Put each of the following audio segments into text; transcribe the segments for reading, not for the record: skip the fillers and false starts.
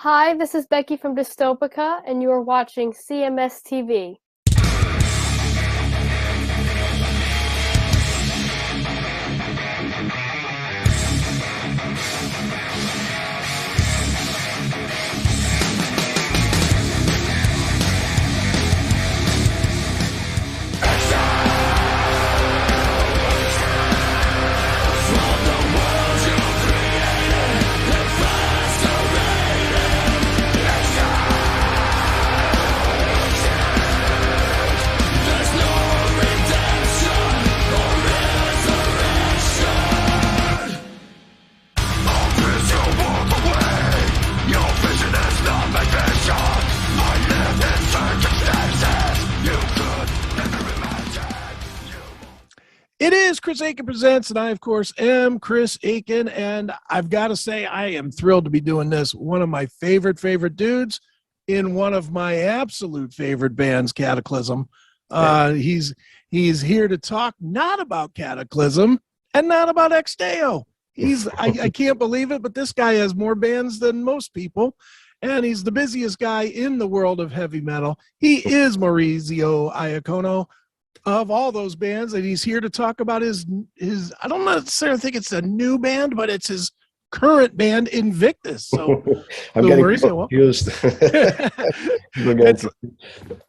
Hi, this is Becky from Dystopica, and you are watching CMS TV. It is Chris Akin Presents, and I, of course, am Chris Akin, and I've got to say I am thrilled to be doing this. One of my favorite dudes in one of my absolute favorite bands, Kataklysm. He's here to talk not about Kataklysm and not about Exdeo. I can't believe it, but this guy has more bands than most people, and he's the busiest guy in the world of heavy metal. He is Maurizio Iacono of all those bands, and he's here to talk about his I don't necessarily think it's a new band, but it's his current band, Invictus. So I'm getting confused.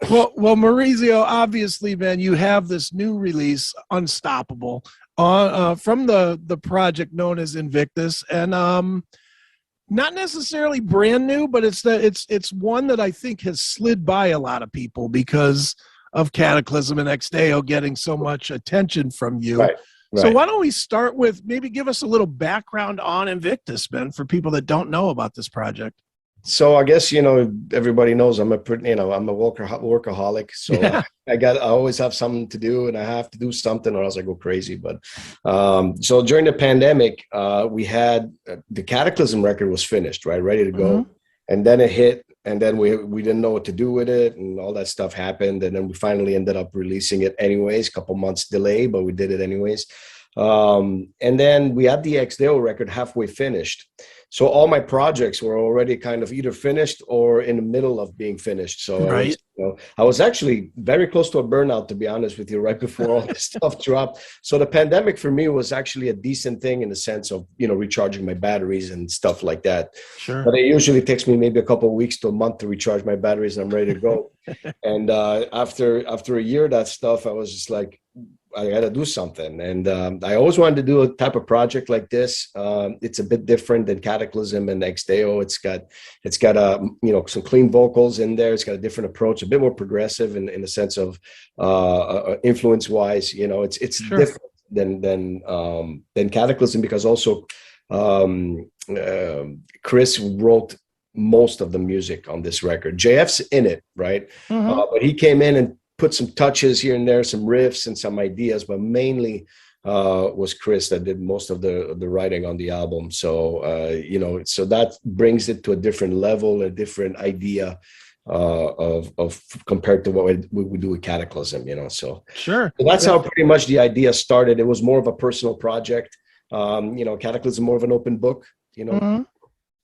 well, Maurizio, obviously, man, you have this new release, Unstoppable, from the project known as Invictus, and not necessarily brand new, but it's one that I think has slid by a lot of people because of Kataklysm and Exdeo getting so much attention from you. Right. So why don't we start with maybe give us a little background on Invictus, Ben, for people that don't know about this project. So I guess, everybody knows I'm a workaholic. So yeah. I always have something to do, and I have to do something or else I go crazy. But so during the pandemic, we had the Kataklysm record was finished, right? Ready to go. Mm-hmm. And then it hit. And then we didn't know what to do with it, and all that stuff happened. And then we finally ended up releasing it anyways, a couple months delay, but we did it anyways. And then we had the Exdeo record halfway finished. So all my projects were already kind of either finished or in the middle of being finished. So right. I was actually very close to a burnout, to be honest with you, right before all this stuff dropped. So the pandemic for me was actually a decent thing in the sense of, recharging my batteries and stuff like that. Sure. But it usually takes me maybe a couple of weeks to a month to recharge my batteries and I'm ready to go. And after a year of that stuff, I was just like, I got to do something. And I always wanted to do a type of project like this. It's a bit different than Kataklysm and Exdeo. It's got some clean vocals in there. It's got a different approach, a bit more progressive in the sense of influence wise. It's sure. different than Kataklysm because also Chris wrote most of the music on this record. JF's in it, right? Mm-hmm. But he came in and put some touches here and there, some riffs and some ideas, but mainly was Chris that did most of the writing on the album. So, so that brings it to a different level, a different idea of compared to what we do with Kataklysm, so. Sure. So that's how pretty much the idea started. It was more of a personal project. Kataklysm more of an open book, Mm-hmm.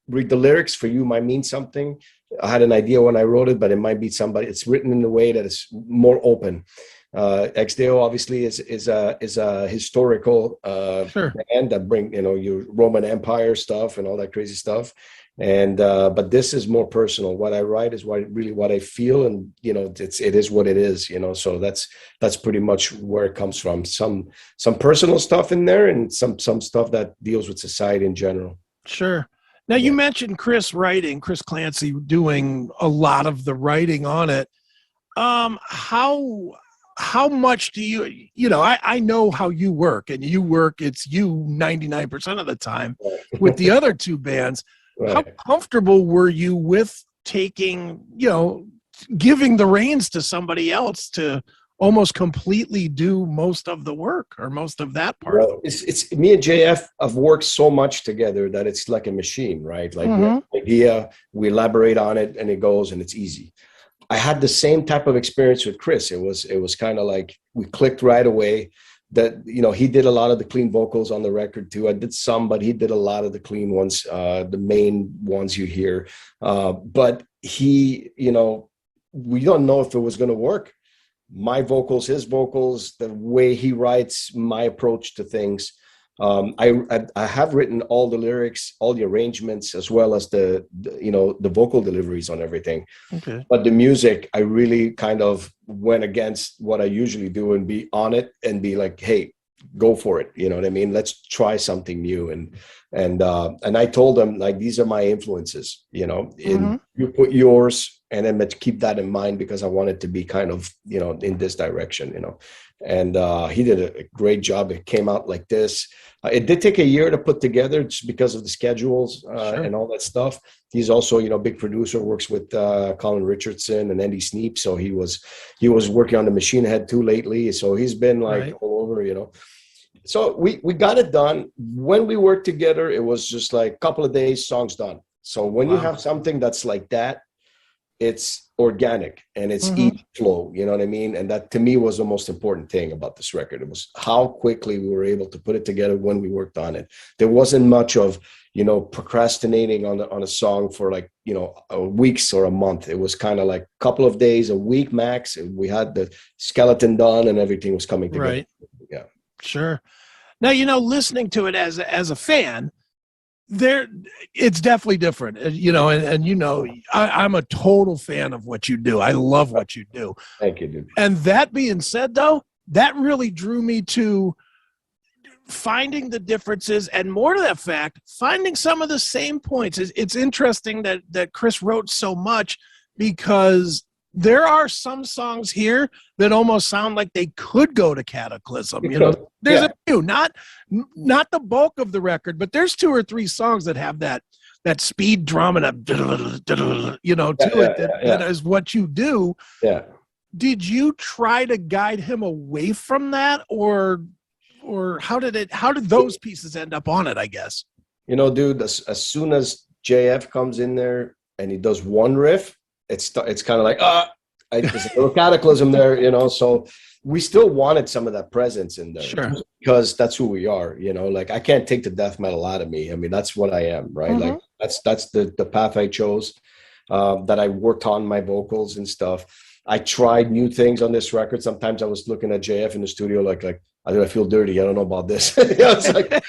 Read the lyrics for you might mean something. I had an idea when I wrote it, but it might be somebody. It's written in a way that is more open. Exdeo obviously is a historical sure. band that bring your Roman Empire stuff and all that crazy stuff. And but this is more personal. What I write is what I feel, and it is what it is. So that's pretty much where it comes from. Some personal stuff in there, and some stuff that deals with society in general. Sure. Now, you mentioned Chris Clancy doing a lot of the writing on it. How much do you, I know how you work, and it's you 99% of the time with the other two bands. Right. How comfortable were you with taking, giving the reins to somebody else to almost completely do most of the work or most of that part? Well, it's me and JF have worked so much together that it's like a machine, right? Like we have an idea, we elaborate on it, and it goes, and it's easy. I had the same type of experience with Chris. It was kind of like we clicked right away. that, you know, he did a lot of the clean vocals on the record too. I did some, but he did a lot of the clean ones, the main ones you hear. But he, you know, we don't know if it was going to work. My vocals, his vocals, the way he writes, my approach to things. I have written all the lyrics, all the arrangements, as well as the you know, the vocal deliveries on everything. Okay. But the music, I really kind of went against what I usually do and be on it and be like, hey, go for it. You know what I mean? Let's try something new. And I told them, like, these are my influences, you know, and you put yours, and then let's keep that in mind, because I wanted to be kind of, you know, in this direction, you know. And he did a great job. It came out like this. It did take a year to put together just because of the schedules and all that stuff. He's also, you know, big producer, works with Colin Richardson and Andy Sneap. So he was working on the Machine Head too lately. So he's been like all over, you know. So we got it done. When we worked together, it was just like a couple of days, song's done. So when you have something that's like that, it's organic and it's easy flow, you know what I mean? And that to me was the most important thing about this record. It was how quickly we were able to put it together when we worked on it. There wasn't much of, you know, procrastinating on a song for like, you know, weeks or a month. It was kind of like a couple of days, a week max. And we had the skeleton done and everything was coming together. Right. Yeah. Sure. Now, you know, listening to it as a fan, it's definitely different, you know, and you know, I'm a total fan of what you do. I love what you do. Thank you, dude. And that being said, though, that really drew me to finding the differences, and more to that fact, finding some of the same points. It's interesting that Chris wrote so much, because there are some songs here that almost sound like they could go to Kataklysm. You know, there's a few, not the bulk of the record, but there's 2 or 3 songs that have that speed drum and a, you know, to it. That is what you do. Yeah. Did you try to guide him away from that, or how did those pieces end up on it, I guess? You know, dude, as soon as JF comes in there and he does one riff, it's kind of like, there's a little Kataklysm there, you know. So we still wanted some of that presence in there, because that's who we are, you know. Like, I can't take the death metal out of me. I mean, that's what I am, right? Like, that's the path I chose, that I worked on my vocals and stuff. I tried new things on this record. Sometimes I was looking at JF in the studio like I feel dirty. I don't know about this. You know, it's like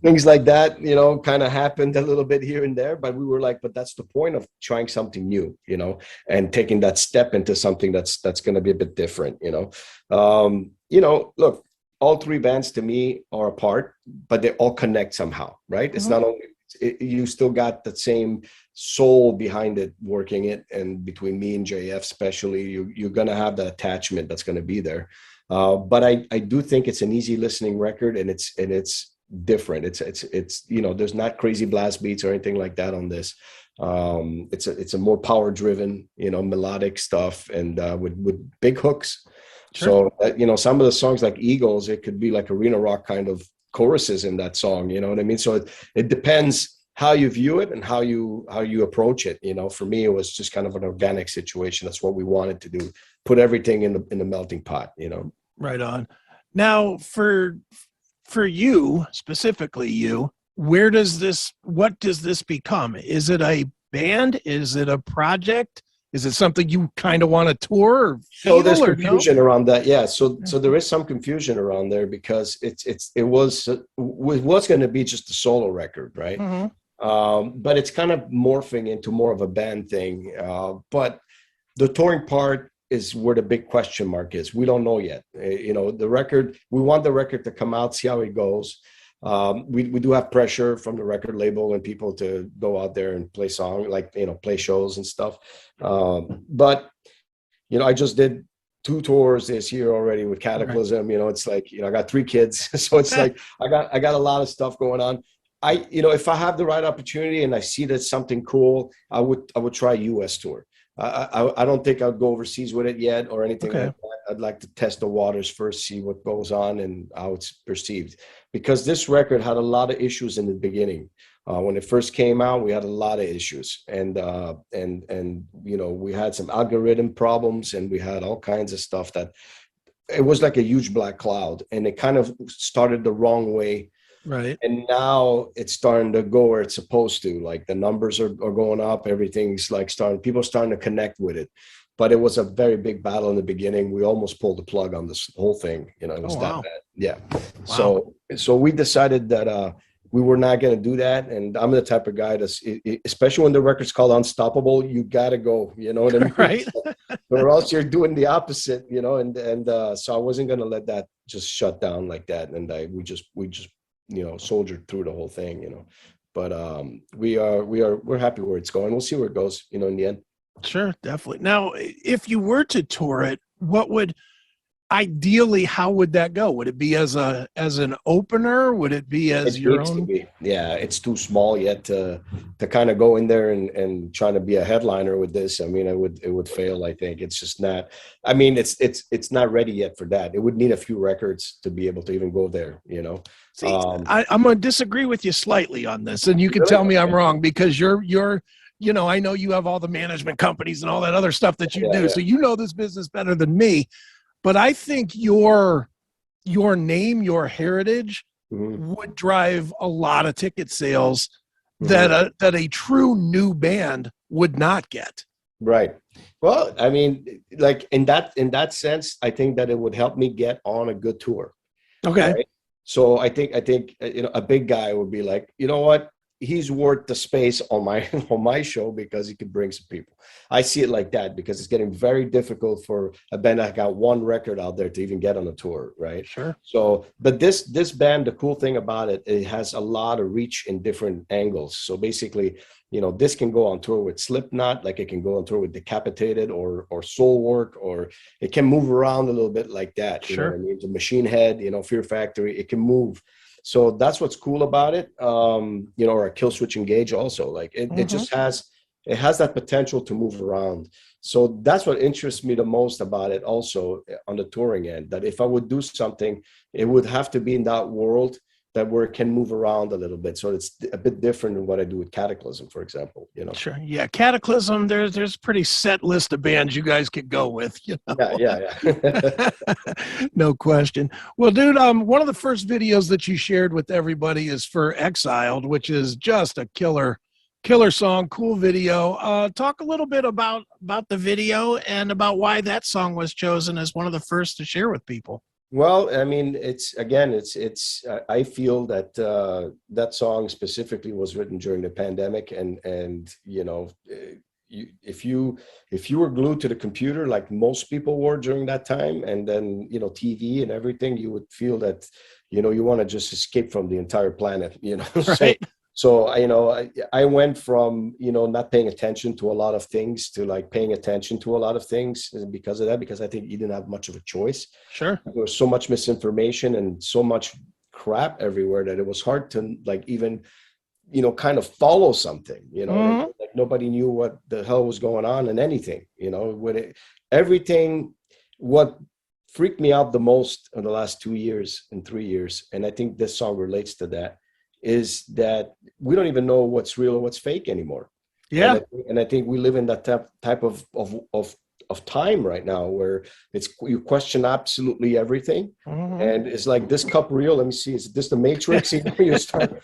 things like that, you know, kind of happened a little bit here and there. But we were like, but that's the point of trying something new, you know, and taking that step into something that's going to be a bit different, you know. You know, look, all 3 bands to me are apart, but they all connect somehow, right? It's not only you still got that same soul behind it, working it, and between me and JF especially, you're going to have that attachment that's going to be there. But I do think it's an easy listening record, and it's different. It's you know, there's not crazy blast beats or anything like that on this. It's a more power driven, you know, melodic stuff, and with big hooks. So you know, some of the songs like Eagles, it could be like arena rock kind of choruses in that song, you know what I mean? So it depends how you view it and how you approach it. You know, for me, it was just kind of an organic situation. That's what we wanted to do. Put everything in the melting pot, you know. Right on. Now, for you, specifically you, what does this become? Is it a band? Is it a project? Is it something you kind of want to tour? Or so there's confusion around that. Yeah. So there is some confusion around there, because it was going to be just a solo record, right? But it's kind of morphing into more of a band thing. But the touring part is where the big question mark is. We don't know yet. You know, the record, we want the record to come out, see how it goes. We do have pressure from the record label and people to go out there and play play shows and stuff. But, you know, I just did 2 tours this year already with Kataklysm. You know, it's like, you know, I got 3 kids. So it's like, I got a lot of stuff going on. You know, if I have the right opportunity and I see that's something cool, I would try a US tour. I don't think I'd go overseas with it yet or anything like that. I'd like to test the waters first, see what goes on and how it's perceived. Because this record had a lot of issues in the beginning. When it first came out, we had a lot of issues, and you know, we had some algorithm problems, and we had all kinds of stuff that it was like a huge black cloud, and it kind of started the wrong way. Right. And now it's starting to go where it's supposed to. Like the numbers are going up. Everything's like people are starting to connect with it. But it was a very big battle in the beginning. We almost pulled the plug on this whole thing. You know, it was that bad. Yeah. Wow. So we decided that we were not going to do that. And I'm the type of guy that's, especially when the record's called Unstoppable, you got to go, you know what I mean? Right. Or else you're doing the opposite, you know? And so I wasn't going to let that just shut down like that. And we just, you know, soldiered through the whole thing, you know, but we're happy where it's going. We'll see where it goes, you know, in the end. Sure, definitely. Now, if you were to tour it, ideally, how would that go? Would it be as an opener? Would it be as your own? Yeah, it's too small yet to kind of go in there and trying to be a headliner with this. I mean, it would fail. I think it's just not. I mean, it's not ready yet for that. It would need a few records to be able to even go there. You know. See, I'm going to disagree with you slightly on this, and you can tell me I'm wrong, because you're. You know, I know you have all the management companies and all that other stuff that you do, so you know this business better than me. But I think your name, your heritage would drive a lot of ticket sales that a true new band would not get. Right. Well, I mean, like in that sense, I think that it would help me get on a good tour. Okay. Right? So I think you know, a big guy would be like, you know what? He's worth the space on my show because he could bring some people. I see it like that, because it's getting very difficult for a band that got one record out there to even get on a tour, right? Sure. So, but this band, the cool thing about it, it has a lot of reach in different angles. So basically, you know, this can go on tour with Slipknot, like it can go on tour with Decapitated or Soulwork, or it can move around a little bit like that. You know what I mean? The Machine Head, you know, Fear Factory, it can move. So that's what's cool about it. You know, or a Killswitch Engage also. Like it just has that potential to move around. So that's what interests me the most about it also on the touring end, that if I would do something, it would have to be in that world that where it can move around a little bit. So it's a bit different than what I do with Kataklysm, for example, you know? Sure. Yeah. Kataklysm, there's a pretty set list of bands you guys could go with, you know? Yeah. No question. Well, dude, one of the first videos that you shared with everybody is for Exiled, which is just a killer song, cool video. Talk a little bit about the video and about why that song was chosen as one of the first to share with people. Well, I mean, I feel that that song specifically was written during the pandemic, and you know, if you were glued to the computer like most people were during that time, and then, you know, TV and everything, you would feel that, you know, you want to just escape from the entire planet, you know. Right. So, you know, I went from, you know, not paying attention to a lot of things to like paying attention to a lot of things because of that, because I think you didn't have much of a choice. Sure. There was so much misinformation and so much crap everywhere that it was hard to like even, you know, kind of follow something, you know, like nobody knew what the hell was going on in anything, you know, everything, what freaked me out the most in the last 2 years and 3 years. And I think this song relates to that, is that we don't even know what's real or what's fake anymore. Yeah. And I think we live in that type of time right now where you question absolutely everything. And it's like, this cup real? Let me see. Is this the Matrix? You know, you start,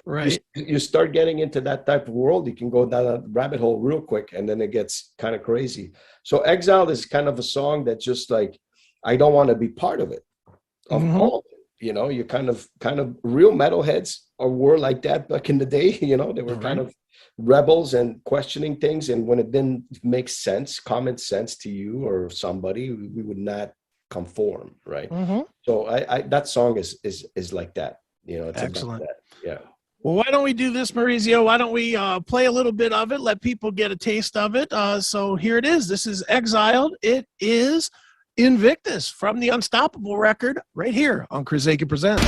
you start getting into that type of world. You can go down a rabbit hole real quick, and then it gets kind of crazy. So Exiled is kind of a song that just like, I don't want to be part of it, of all of it. You know, you kind of real metalheads were like that back in the day. You know, they were kind of rebels and questioning things, and when it didn't make sense, common sense to you or somebody, we would not conform, right? So I that song is like that. You know, it's excellent. That. Yeah. Well, why don't we do this, Maurizio? Why don't we play a little bit of it, let people get a taste of it? So here it is. This is Exiled. It is Invictus from the Unstoppable record right here on CHRIS AKIN Presents.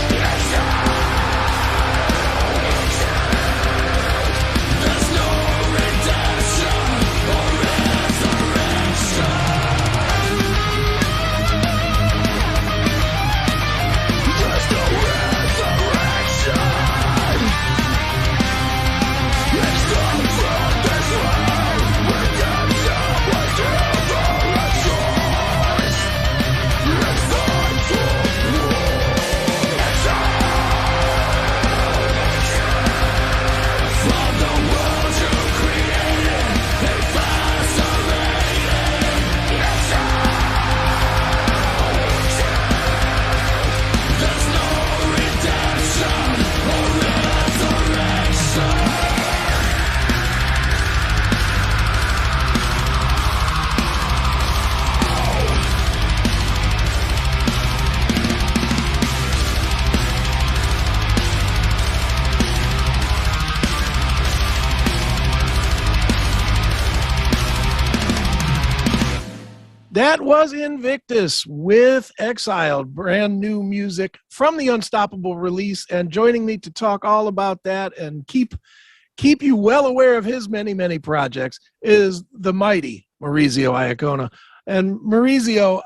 That was Invictus with Exiled, brand new music from the Unstoppable release. And joining me to talk all about that and keep you well aware of his many, many projects is the mighty Maurizio Iacono. And Maurizio,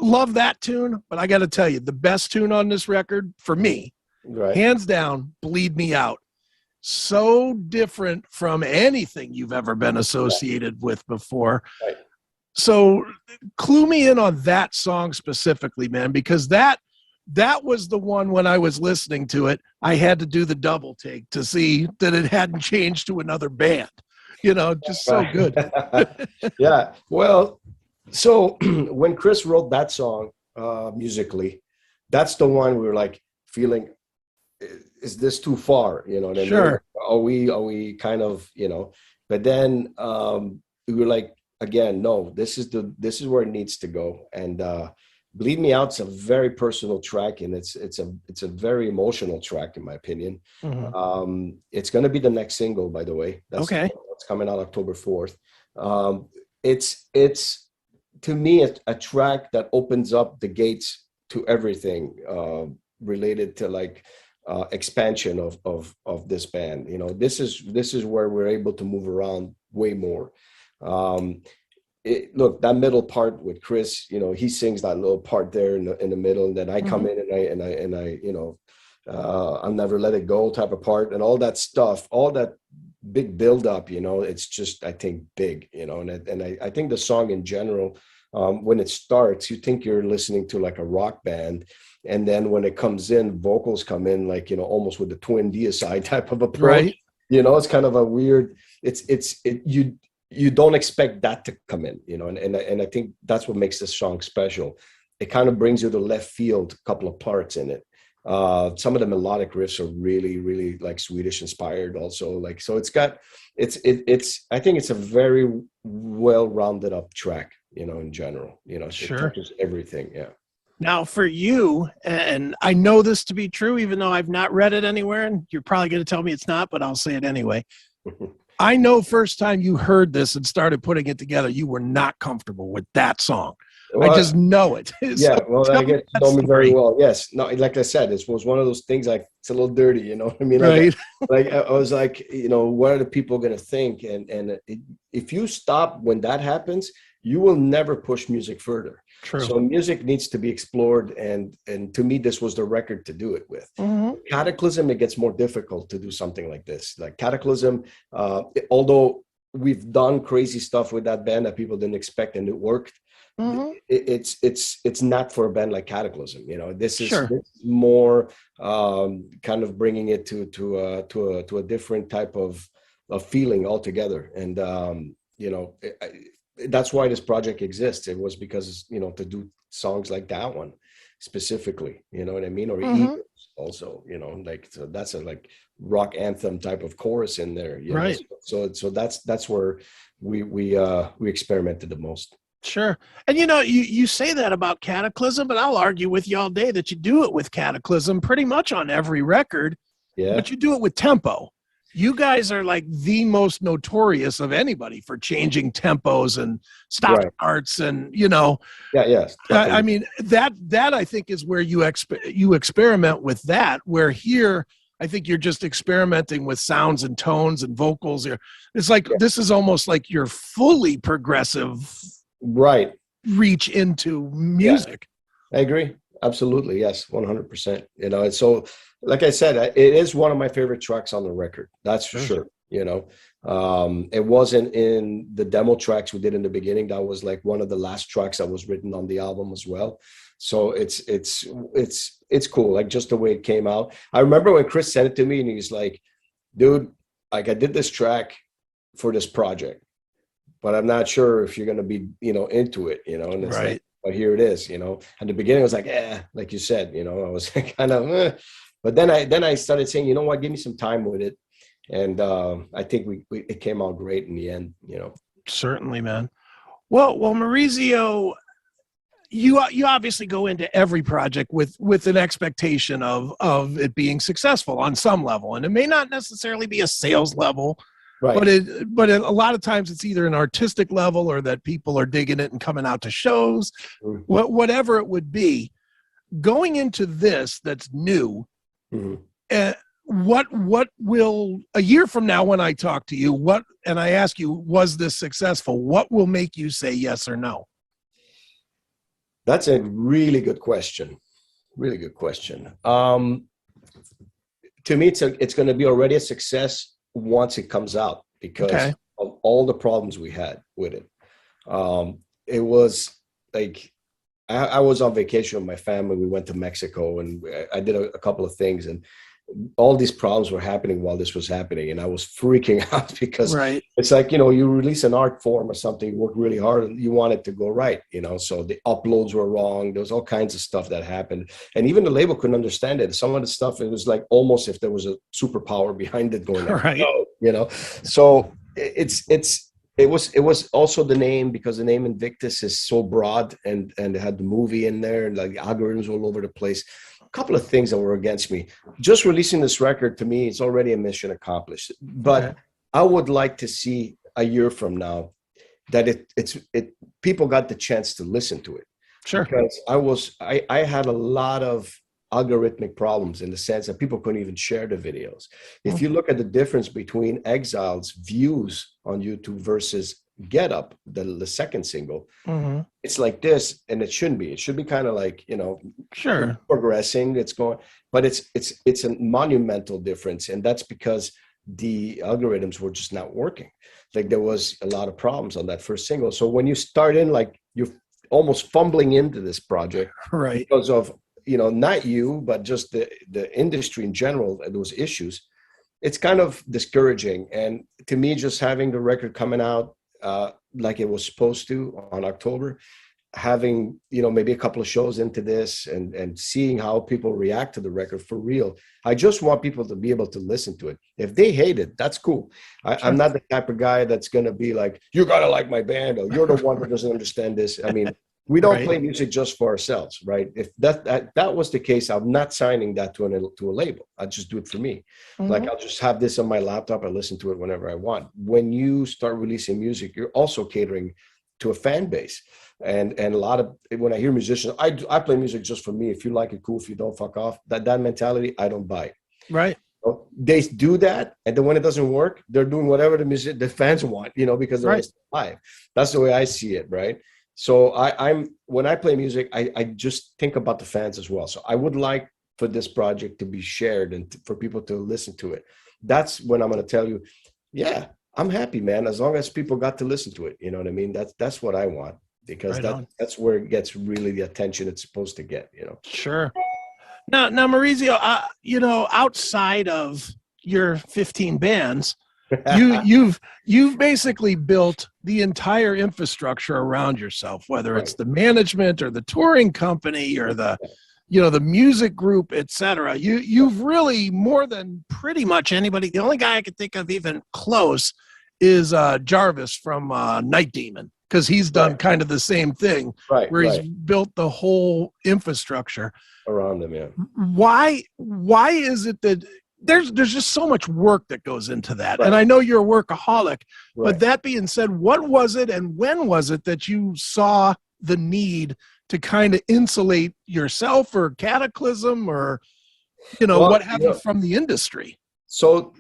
love that tune, but I got to tell you, the best tune on this record for me, hands down, Bleed Me Out. So different from anything you've ever been associated with before. Right. So clue me in on that song specifically, man, because that was the one when I was listening to it, I had to do the double take to see that it hadn't changed to another band, just so good. Yeah. Well, so when Chris wrote that song musically, that's the one we were like feeling, is this too far? You know what I mean? Sure. Are we kind of, but then we were like, again, no, this is where it needs to go. And Bleed Me Out's a very personal track, and it's a very emotional track in my opinion. Mm-hmm. It's going to be the next single, by the way. It's coming out October 4th. It's to me a track that opens up the gates to everything related to like expansion of this band. This is where we're able to move around way more. Look, that middle part with Chris, he sings that little part there in the middle, and then I come in and I I'll never let it go type of part, and all that stuff, all that big build up, it's just, I think, big, and I think the song in general, when it starts, you think you're listening to like a rock band, and then when it comes in, vocals come in like, almost with the twin deicide type of approach. Right. It's kind of a weird, you don't expect that to come in, and I think that's what makes this song special. It kind of brings you to left field, a couple of parts in it. Some of the melodic riffs are really, really like Swedish inspired also. Like, so I think it's a very well rounded up track, in general, Sure. It touches everything. Yeah. Now for you, and I know this to be true, even though I've not read it anywhere, and you're probably going to tell me it's not, but I'll say it anyway. I know first time you heard this and started putting it together, you were not comfortable with that song. Well, I just know it. Yeah, well, I get to know me very well. Yes. No, like I said, this was one of those things like, it's a little dirty, you know what I mean? Right. Like I was like, what are the people going to think? And if you stop when that happens, you will never push music further. True. So music needs to be explored, and to me, this was the record to do it with. Mm-hmm. Kataklysm, it gets more difficult to do something like this. Like Kataklysm, although we've done crazy stuff with that band that people didn't expect and it worked, mm-hmm. it's not for a band like Kataklysm. This is more kind of bringing it to a different type of feeling altogether, and that's why this project exists. It was because, to do songs like that one specifically, you know what I mean? Or mm-hmm. Also, like, so that's a like rock anthem type of chorus in there. Right. So that's where we experimented the most. Sure. And you say that about Kataklysm, but I'll argue with you all day that you do it with Kataklysm pretty much on every record. Yeah. But you do it with tempo. You guys are like the most notorious of anybody for changing tempos and stop starts, and Yes. I mean that I think is where you experiment with that. Where here, I think you're just experimenting with sounds and tones and vocals. It's like this is almost like your fully progressive reach into music. Yeah. I agree. Absolutely. Yes. 100%. And so, like I said, it is one of my favorite tracks on the record. That's for sure. It wasn't in the demo tracks we did in the beginning. That was like one of the last tracks that was written on the album as well. So it's cool. Like just the way it came out. I remember when Chris sent it to me and he's like, dude, like I did this track for this project, but I'm not sure if you're going to be, into it, and it's like, but here it is, At the beginning, I was like, like you said, I was kind of, but then I started saying, you know what, give me some time with it. And I think it came out great in the end, Certainly, man. Well, Maurizio, you obviously go into every project with an expectation of it being successful on some level. And it may not necessarily be a sales level, Right. But a lot of times it's either an artistic level or that people are digging it and coming out to shows, whatever it would be. Going into this that's new, what will, a year from now when I talk to you, and I ask you, was this successful? What will make you say yes or no? That's a really good question. Really good question. To me, it's going to be already a success once it comes out because of all the problems we had with it. It was like, I was on vacation with my family. We went to Mexico and I did a couple of things, and all these problems were happening while this was happening. And I was freaking out because it's like, you release an art form or something, you work really hard and you want it to go right, so the uploads were wrong. There was all kinds of stuff that happened. And even the label couldn't understand it. Some of the stuff, it was like almost if there was a superpower behind it going on, So it was also the name, because the name Invictus is so broad and it had the movie in there and like algorithms all over the place. A couple of things that were against me. Just releasing this record, to me, it's already a mission accomplished. But I would like to see a year from now that people got the chance to listen to it. Sure. Because I had a lot of algorithmic problems in the sense that people couldn't even share the videos. If you look at the difference between Exile's views on YouTube versus Get Up, the second single, it's like this, and it shouldn't be. It should be kind of like, progressing. It's going, but it's a monumental difference, and that's because the algorithms were just not working. Like there was a lot of problems on that first single. So when you start in, like you're almost fumbling into this project, because of not you, but just the industry in general, those issues. It's kind of discouraging. And to me, just having the record coming out like it was supposed to on October, having maybe a couple of shows into this and seeing how people react to the record for real. I just want people to be able to listen to it. If they hate it, that's cool. I'm not the type of guy that's going to be like, you got to like my band, or you're the one who doesn't understand this. I mean, we don't play music just for ourselves, right? If that was the case, I'm not signing that to a label. I'll just do it for me. Like I'll just have this on my laptop and listen to it whenever I want. When you start releasing music, you're also catering to a fan base. And a lot of, when I hear musicians, I play music just for me. If you like it, cool. If you don't, fuck off. That mentality, I don't buy it. Right. They do that, and then when it doesn't work, they're doing whatever the fans want, because they're live. That's the way I see it, right? So when I play music, I just think about the fans as well. So I would like for this project to be shared and for people to listen to it. That's when I'm going to tell you, yeah, I'm happy, man, as long as people got to listen to it. You know what I mean? That's what I want, because that's where it gets really the attention it's supposed to get. Sure. Now, Maurizio, outside of your 15 bands, you've basically built the entire infrastructure around yourself, whether it's the management or the touring company or the music group, etc. You've really, more than pretty much anybody. The only guy I could think of even close is Jarvis from Night Demon, because he's done kind of the same thing, where he's built the whole infrastructure around him. Yeah. Why is it that there's just so much work that goes into that? And I know you're a workaholic, but that being said, what was it and when was it that you saw the need to kind of insulate yourself or Kataklysm or, what have you from the industry? So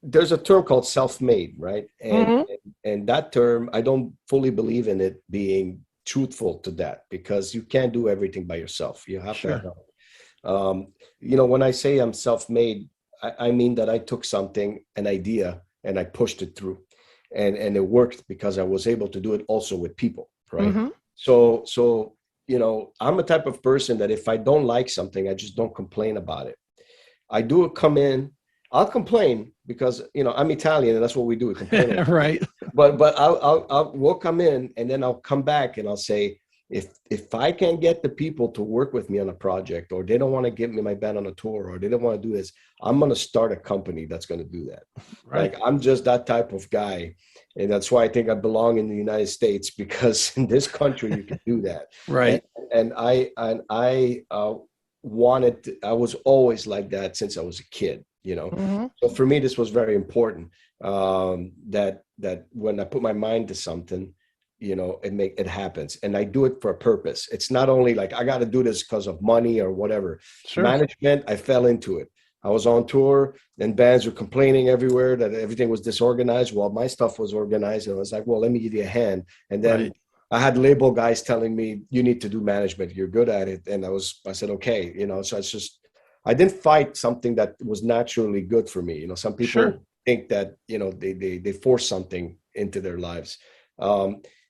there's a term called self-made, right? And that term, I don't fully believe in it being truthful to that, because you can't do everything by yourself. You have to have help. When I say I'm self-made, I mean that I took an idea, and I pushed it through, and it worked because I was able to do it also with people, right? So I'm a type of person that if I don't like something, I just don't complain about it. I'll complain because I'm Italian, and that's what we do. We complain, right? But we'll come in, and then I'll come back and I'll say, if I can't get the people to work with me on a project, or they don't want to get me my band on a tour, or they don't want to do this, I'm going to start a company that's going to do that. Right. Like I'm just that type of guy. And that's why I think I belong in the United States, because in this country you can do that. Right. And I was always like that since I was a kid. you know. Mm-hmm. So for me, this was very important, that when I put my mind to something, you know, it happens, and I do it for a purpose. It's not only like I got to do this because of money or whatever. Sure. Management, I fell into it. I was on tour and bands were complaining everywhere that everything was disorganized. Well, my stuff was organized, and I was like, well, let me give you a hand. And then Right. I had label guys telling me, you need to do management. You're good at it. And I said, okay, you know, so it's just, I didn't fight something that was naturally good for me. You know, some people Sure. think that, you know, they force something into their lives.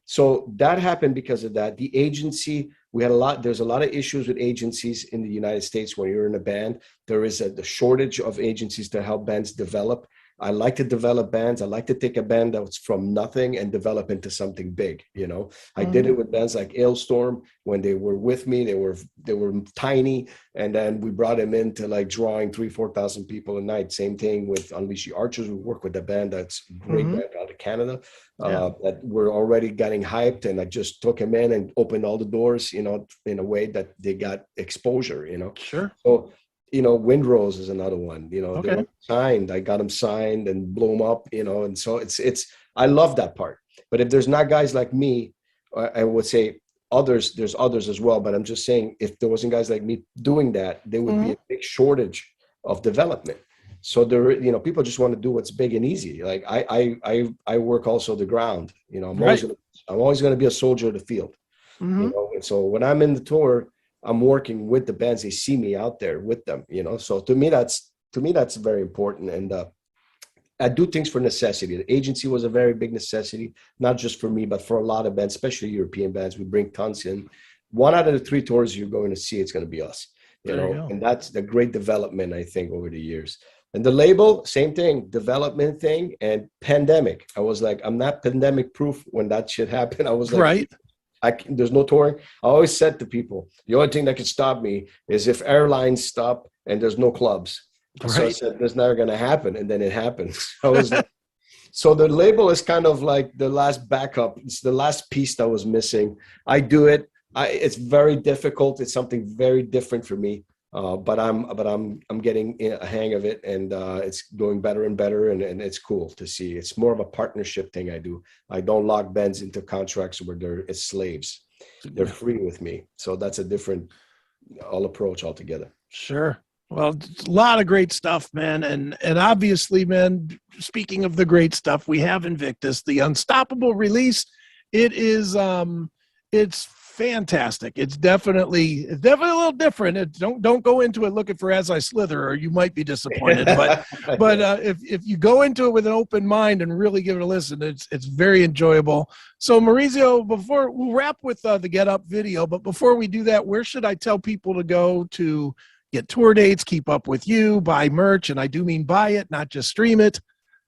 So that happened because of that. The agency, there's a lot of issues with agencies in the United States when you're in a band. There is the shortage of agencies to help bands develop. I like to develop bands. I like to take a band that's from nothing and develop into something big. You know, I did it with bands like Ailstorm. When they were with me, they were tiny, and then we brought them into like drawing 3,000-4,000 people a night. Same thing with Unleash the Archers. We work with a band that's a great band out of Canada, that we're already getting hyped, and I just took them in and opened all the doors, you know, in a way that they got exposure. You know, Sure. so. You know, Windrose is another one, you know, Okay. they were signed. I got them signed and blew them up, you know, and so I love that part. But if there's not guys like me, I would say there's others as well. But I'm just saying, if there wasn't guys like me doing that, there would be a big shortage of development. So there, you know, people just want to do what's big and easy. Like I work also the ground, you know, I'm always going to be a soldier of the field, you know, and so when I'm in the tour, I'm working with the bands. They see me out there with them, you know. So to me, that's very important. And I do things for necessity. The agency was a very big necessity, not just for me, but for a lot of bands, especially European bands. We bring tons in. 1 out of the 3 tours you're going to see, it's going to be us, you know. And that's the great development, I think, over the years. And the label, same thing, development thing. And pandemic, I was like, I'm not pandemic proof when that shit happened. I was like, right. There's no touring. I always said to people, the only thing that can stop me is if airlines stop and there's no clubs. Right. So I said, that's never going to happen. And then it happened. I was like, so the label is kind of like the last backup. It's the last piece that was missing. I do it. It's very difficult. It's something very different for me. But I'm getting a hang of it, and it's going better and better, and it's cool to see. It's more of a partnership thing I do. I don't lock bands into contracts where they're slaves. They're free with me. So that's a different approach altogether. Sure. Well, a lot of great stuff, man. And obviously, man, speaking of the great stuff, we have Invictus, the Unstoppable release. It is it's fantastic. It's definitely a little different. Don't go into it looking for As I Slither, or you might be disappointed. But if you go into it with an open mind and really give it a listen, it's very enjoyable. So Maurizio, we'll wrap with the Get Up video, but before we do that, where should I tell people to go to get tour dates, keep up with you, buy merch? And I do mean buy it, not just stream it.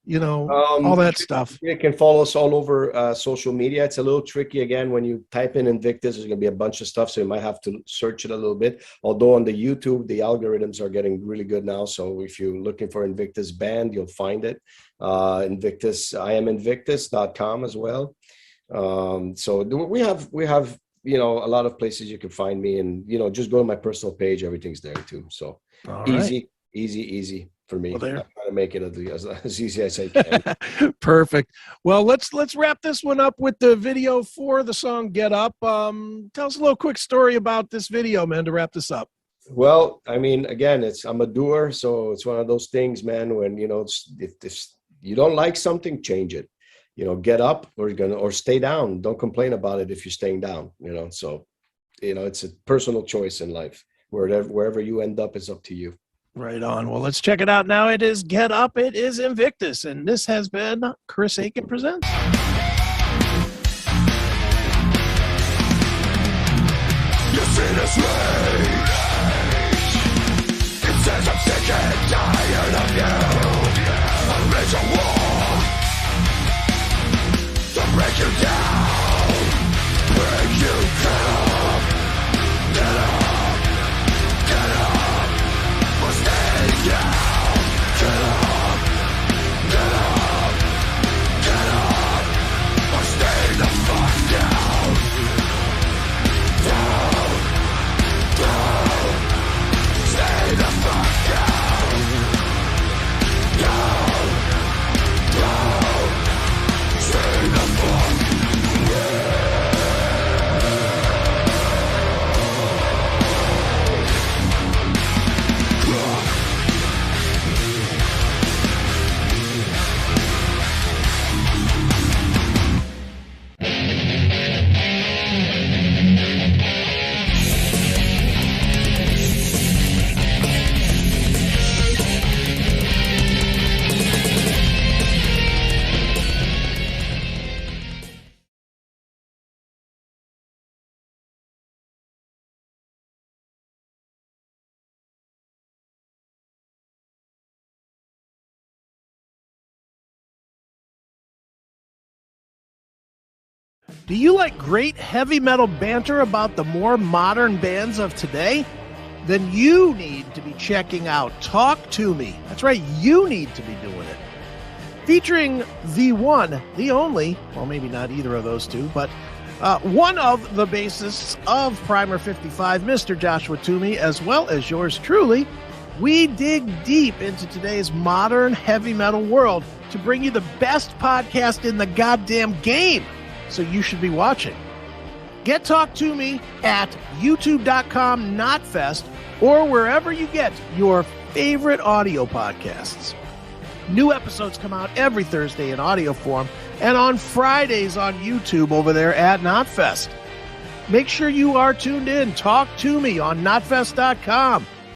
You know, all that stuff. You can follow us all over social media. It's a little tricky. Again, when you type in Invictus, there's going to be a bunch of stuff, so you might have to search it a little bit. Although on the YouTube, the algorithms are getting really good now. So if you're looking for Invictus band, you'll find it. Invictus, IamInvictus.com as well. So we have, you know, a lot of places you can find me, and, you know, just go to my personal page. Everything's there too. So easy for me. Well, I'm trying to make it as easy as I can. Perfect. Well, let's wrap this one up with the video for the song Get Up. Tell us a little quick story about this video, man, to wrap this up. Well, I mean, again, I'm a doer, so it's one of those things, man, when, you know, if you don't like something, change it. You know, get up or stay down. Don't complain about it if you're staying down, you know. So, you know, it's a personal choice in life. Wherever you end up is up to you. Right on. Well, let's check it out now. It is Get Up. It is Invictus. And this has been CHRIS Akin Presents. You see this rage. It says I'm sick and tired of you. I'll raise a war to break you down, break you down. Get up, get up, or stay down. Get up, get up, get up, or stay the fuck down. Down, down. Do you like great heavy metal banter about the more modern bands of today? Then you need to be checking out Talk To Me. That's right, you need to be doing it. Featuring the one, the only, well, maybe not either of those two, but one of the bassists of Primer 55, Mr. Joshua Toomey, as well as yours truly. We dig deep into today's modern heavy metal world to bring you the best podcast in the goddamn game. So you should be watching. Get Talk To Me at youtube.com/notfest or wherever you get your favorite audio podcasts. New episodes come out every Thursday in audio form and on Fridays on YouTube over there at Notfest. Make sure you are tuned in. Talk To Me on notfest.com.